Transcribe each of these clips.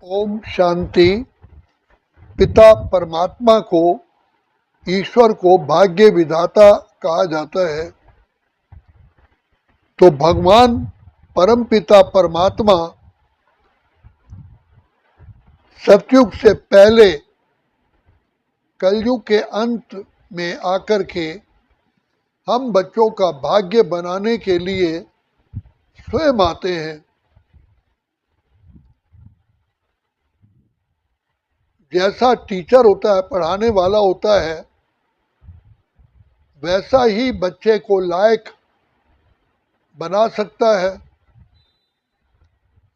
ओम शांति। पिता परमात्मा को, ईश्वर को भाग्य विधाता कहा जाता है। तो भगवान परम पिता परमात्मा सतयुग से पहले कलयुग के अंत में आकर के हम बच्चों का भाग्य बनाने के लिए स्वयं आते हैं। जैसा टीचर होता है, पढ़ाने वाला होता है, वैसा ही बच्चे को लायक बना सकता है।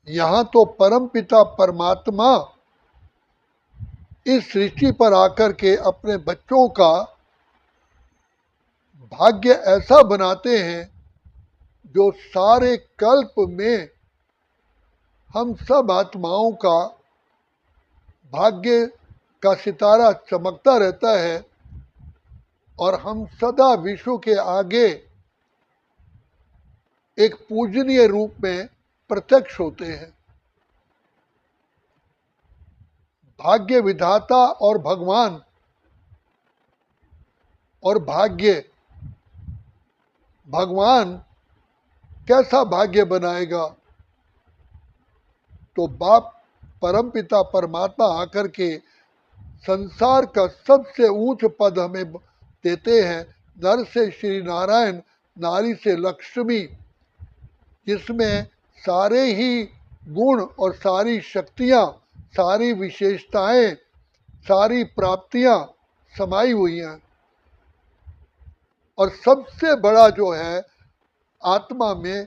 यहाँ तो परम पिता परमात्मा इस सृष्टि पर आकर के अपने बच्चों का भाग्य ऐसा बनाते हैं जो सारे कल्प में हम सब आत्माओं का भाग्य का सितारा चमकता रहता है और हम सदा विश्व के आगे एक पूजनीय रूप में प्रत्यक्ष होते हैं। भाग्य विधाता और भगवान और भाग्य, भगवान कैसा भाग्य बनाएगा? तो बाप परम पिता परमात्मा आकर के संसार का सबसे ऊंच पद हमें देते हैं। नर से श्री नारायण, नारी से लक्ष्मी, जिसमें सारे ही गुण और सारी शक्तियाँ, सारी विशेषताएं, सारी प्राप्तियां समाई हुई हैं। और सबसे बड़ा जो है आत्मा में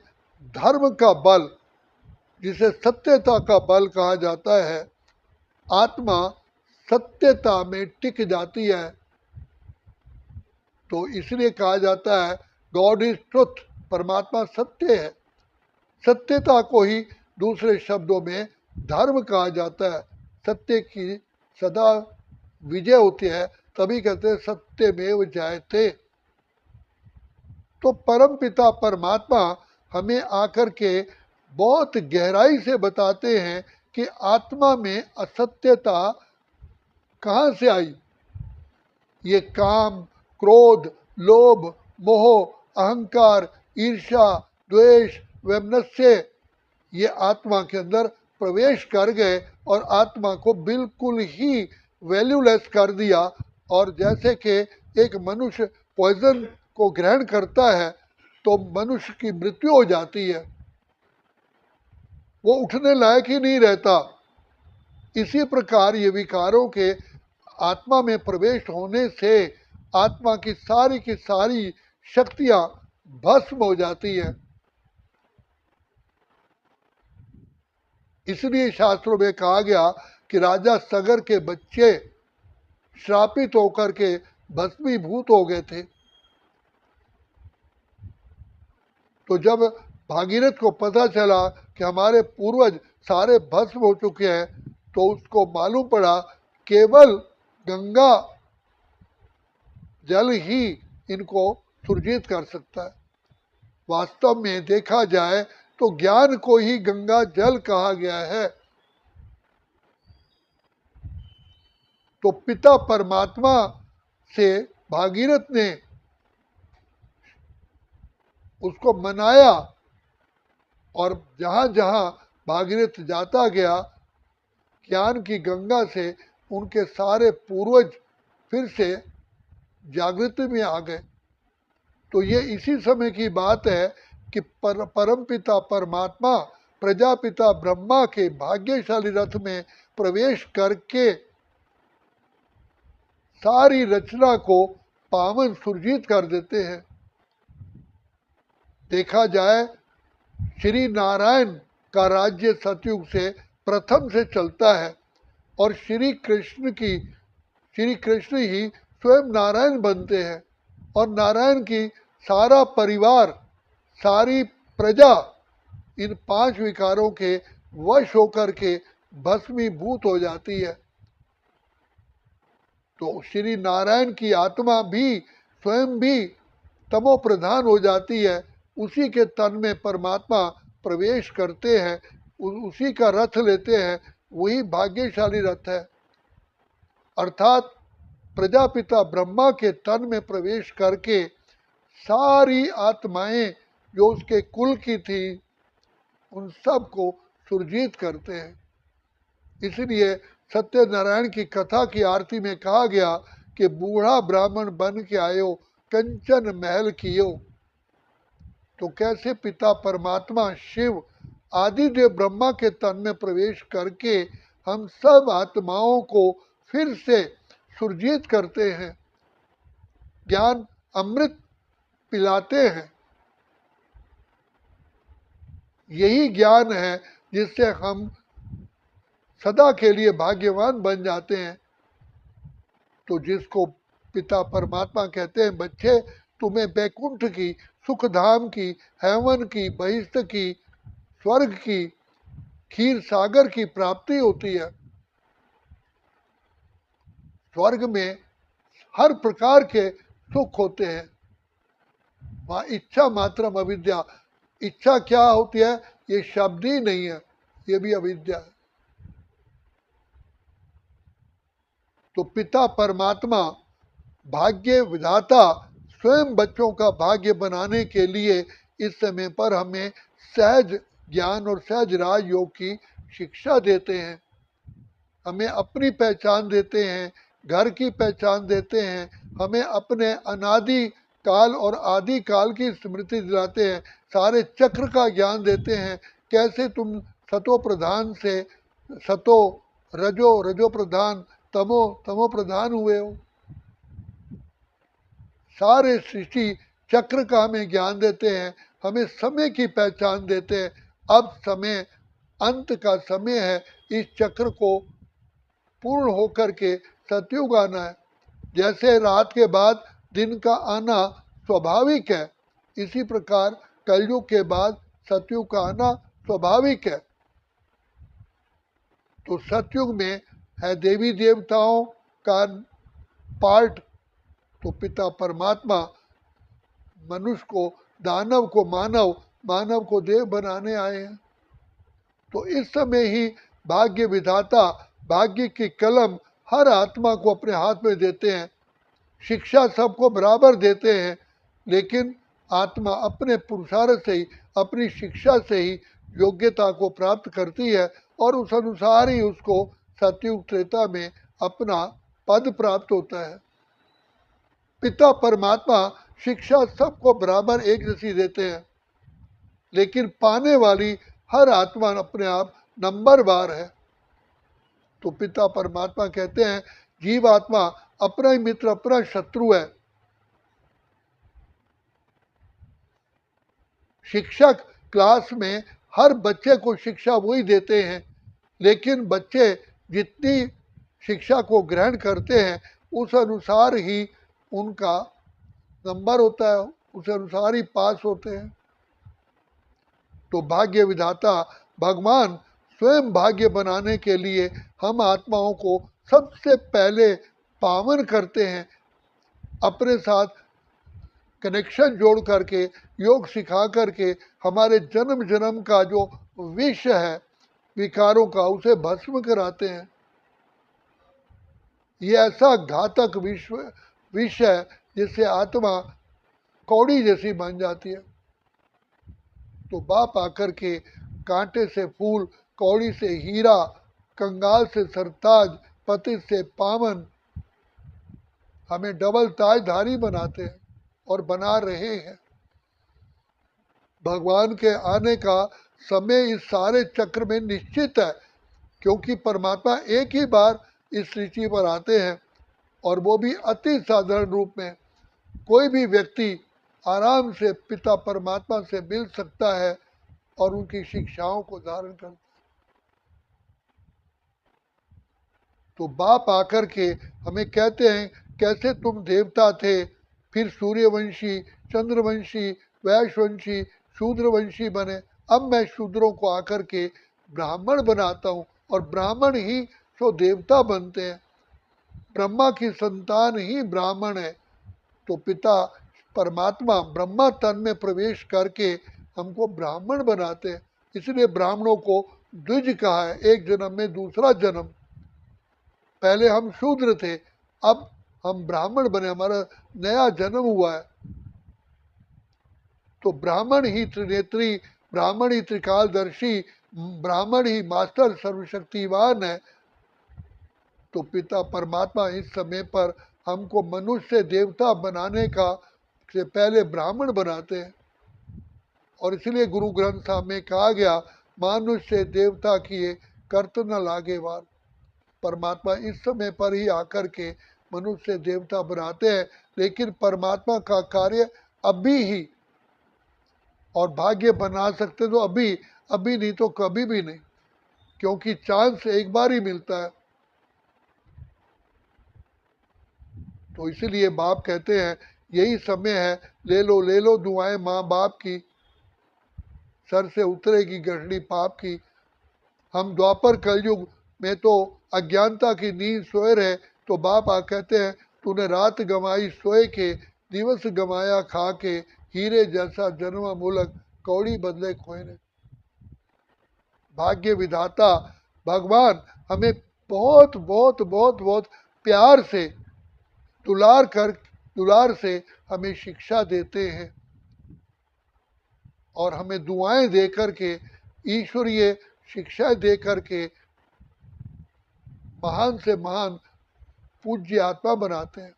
धर्म का बल, जिसे सत्यता का बल कहा जाता है। आत्मा सत्यता में टिक जाती है, तो इसलिए कहा जाता है गॉड इज ट्रुथ, परमात्मा सत्य है। सत्यता को ही दूसरे शब्दों में धर्म कहा जाता है। सत्य की सदा विजय होती है, तभी कहते हैं सत्यमेव जयते। तो परम पिता परमात्मा हमें आकर के बहुत गहराई से बताते हैं कि आत्मा में असत्यता कहाँ से आई। ये काम, क्रोध, लोभ, मोह, अहंकार, ईर्ष्या, द्वेष, वैमनस्य, ये आत्मा के अंदर प्रवेश कर गए और आत्मा को बिल्कुल ही वैल्यूलेस कर दिया। और जैसे कि एक मनुष्य पॉइजन को ग्रहण करता है तो मनुष्य की मृत्यु हो जाती है, वो उठने लायक ही नहीं रहता। इसी प्रकार ये विकारों के आत्मा में प्रवेश होने से आत्मा की सारी शक्तियां भस्म हो जाती हैं। इसलिए शास्त्रों में कहा गया कि राजा सगर के बच्चे श्रापित होकर के भस्मीभूत हो गए थे। तो जब भागीरथ को पता चला कि हमारे पूर्वज सारे भस्म हो चुके हैं, तो उसको मालूम पड़ा केवल गंगा जल ही इनको सुरजीत कर सकता है। वास्तव में देखा जाए तो ज्ञान को ही गंगा जल कहा गया है। तो पिता परमात्मा से भागीरथ ने उसको मनाया और जहाँ जहाँ भागीरथ जाता गया, ज्ञान की गंगा से उनके सारे पूर्वज फिर से जागृति में आ गए। तो ये इसी समय की बात है कि परम पिता परमात्मा प्रजापिता ब्रह्मा के भाग्यशाली रथ में प्रवेश करके सारी रचना को पावन सुरजीत कर देते हैं। देखा जाए श्री नारायण का राज्य सतयुग से प्रथम से चलता है और श्री कृष्ण ही स्वयं नारायण बनते हैं और नारायण की सारा परिवार, सारी प्रजा इन 5 विकारों के वश होकर के भस्मीभूत हो जाती है। तो श्री नारायण की आत्मा भी स्वयं भी तमो प्रधान हो जाती है। उसी के तन में परमात्मा प्रवेश करते हैं, उसी का रथ लेते हैं वही भाग्यशाली रथ है। अर्थात प्रजापिता ब्रह्मा के तन में प्रवेश करके सारी आत्माएं जो उसके कुल की थी उन सब को सुरजीत करते हैं। इसलिए सत्यनारायण की कथा की आरती में कहा गया कि बूढ़ा ब्राह्मण बन के आयो कंचन महल कियो। तो कैसे पिता परमात्मा शिव आदिदेव ब्रह्मा के तन में प्रवेश करके हम सब आत्माओं को फिर से सुरजीत करते हैं, ज्ञान अमृत पिलाते हैं। यही ज्ञान है जिससे हम सदा के लिए भाग्यवान बन जाते हैं। तो जिसको पिता परमात्मा कहते हैं, बच्चे तुम्हें बैकुंठ की, सुखधाम की, हेवन की, बहिष्ठ की, स्वर्ग की, क्षीर सागर की प्राप्ति होती है। स्वर्ग में हर प्रकार के सुख होते हैं। वहाँ इच्छा मात्रम अविद्या, इच्छा क्या होती है ये शब्द ही नहीं है, ये भी अविद्या है। तो पिता परमात्मा भाग्य विधाता स्वयं बच्चों का भाग्य बनाने के लिए इस समय पर हमें सहज ज्ञान और सहज राजयोग की शिक्षा देते हैं, हमें अपनी पहचान देते हैं, घर की पहचान देते हैं, हमें अपने अनादि काल और आदि काल की स्मृति दिलाते हैं, सारे चक्र का ज्ञान देते हैं। कैसे तुम सतो प्रधान से सतो रजो, रजो प्रधान, तमो, तमो प्रधान हुए हो। सारे सृष्टि चक्र का हमें ज्ञान देते हैं, हमें समय की पहचान देते हैं। अब समय अंत का समय है, इस चक्र को पूर्ण होकर के सतयुग आना है। जैसे रात के बाद दिन का आना स्वाभाविक है, इसी प्रकार कलयुग के बाद सतयुग का आना स्वाभाविक है। तो सतयुग में है देवी देवताओं का पार्ट, तो पिता परमात्मा मनुष्य को, दानव को मानव, मानव को देव बनाने आए हैं। तो इस समय ही भाग्य विधाता भाग्य की कलम हर आत्मा को अपने हाथ में देते हैं। शिक्षा सबको बराबर देते हैं, लेकिन आत्मा अपने पुरुषार्थ से ही, अपनी शिक्षा से ही योग्यता को प्राप्त करती है और उस अनुसार ही उसको सतयुग त्रेता में अपना पद प्राप्त होता है। पिता परमात्मा शिक्षा सबको बराबर एक जैसी देते हैं, लेकिन पाने वाली हर आत्मा अपने आप नंबरवार है। तो पिता परमात्मा कहते हैं जीव आत्मा अपना ही मित्र अपना शत्रु है। शिक्षक क्लास में हर बच्चे को शिक्षा वही देते हैं, लेकिन बच्चे जितनी शिक्षा को ग्रहण करते हैं उस अनुसार ही उनका नंबर होता है, उस अनुसार ही पास होते हैं। तो भाग्य विधाता भगवान स्वयं भाग्य बनाने के लिए हम आत्माओं को सबसे पहले पावन करते हैं, अपने साथ कनेक्शन जोड़ करके, योग सिखा करके हमारे जन्म जन्म का जो विष है विकारों का, उसे भस्म कराते हैं। ये ऐसा घातक विष है जिससे आत्मा कौड़ी जैसी बन जाती है। तो बाप आकर के कांटे से फूल, कौड़ी से हीरा, कंगाल से सरताज, पतित से पावन हमें डबल ताजधारी बनाते हैं और बना रहे हैं। भगवान के आने का समय इस सारे चक्र में निश्चित है, क्योंकि परमात्मा एक ही बार इस सृष्टि पर आते हैं और वो भी अति साधारण रूप में। कोई भी व्यक्ति आराम से पिता परमात्मा से मिल सकता है और उनकी शिक्षाओं को धारण करता है। तो बाप आकर के हमें कहते हैं कैसे तुम देवता थे, फिर सूर्यवंशी, चंद्रवंशी, वैश्यवंशी, शूद्रवंशी बने, अब मैं शूद्रों को आकर के ब्राह्मण बनाता हूँ और ब्राह्मण ही तो देवता बनते हैं। ब्रह्मा की संतान ही ब्राह्मण है। तो पिता परमात्मा ब्रह्मा तन में प्रवेश करके हमको ब्राह्मण बनाते हैं। इसलिए ब्राह्मणों को द्विज कहा है, एक जन्म में दूसरा जन्म। पहले हम शूद्र थे, अब हम ब्राह्मण बने, हमारा नया जन्म हुआ है। तो ब्राह्मण ही त्रिनेत्री, ब्राह्मण ही त्रिकालदर्शी, ब्राह्मण ही मास्टर सर्वशक्तिवान है। तो पिता परमात्मा इस समय पर हमको मनुष्य देवता बनाने का से पहले ब्राह्मण बनाते हैं। और इसलिए गुरु ग्रंथ साहब में कहा गया, मनुष्य देवता किए कर्त न लागे वार। परमात्मा इस समय पर ही आकर के मनुष्य देवता बनाते हैं, लेकिन परमात्मा का कार्य अभी ही, और भाग्य बना सकते तो अभी, अभी नहीं तो कभी भी नहीं, क्योंकि चांस एक बार ही मिलता है। तो इसीलिए बाप कहते हैं यही समय है, ले लो दुआएं माँ बाप की, सर से उतरेगी गठड़ी पाप की। हम द्वापर कलयुग में तो अज्ञानता की नींद सोए रहे, तो बाप कहते हैं तूने रात गंवाई सोए के, दिवस गंवाया खा के, हीरे जैसा जन्म मूलक कौड़ी बदले खोए ने। भाग्य विधाता भगवान हमें बहुत बहुत बहुत बहुत प्यार से, दुलार से हमें शिक्षा देते हैं, और हमें दुआएं दे करके, ईश्वरीय शिक्षा दे करके महान से महान पूज्य आत्मा बनाते हैं।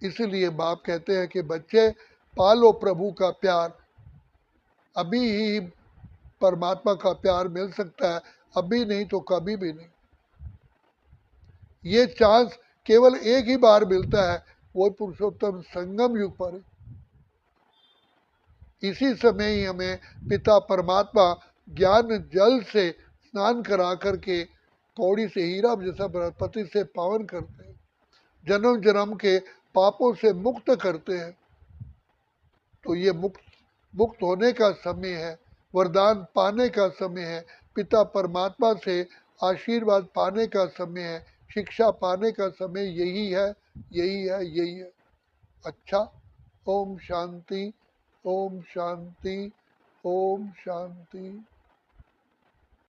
इसलिए बाप कहते हैं कि बच्चे पालो प्रभु का प्यार, अभी ही परमात्मा का प्यार मिल सकता है, अभी नहीं तो कभी भी नहीं। ये चांस केवल एक ही बार मिलता है, वो पुरुषोत्तम संगम युग पर। इसी समय ही हमें पिता परमात्मा ज्ञान जल से स्नान करा करके कौड़ी से हीरा जैसा बृहस्पति से पावन करते हैं, जन्म जन्म के पापों से मुक्त करते हैं। तो ये मुक्त होने का समय है, वरदान पाने का समय है, पिता परमात्मा से आशीर्वाद पाने का समय है, शिक्षा पाने का समय यही है, यही है, यही है। अच्छा, ओम शांति, ओम शांति, ओम शांति।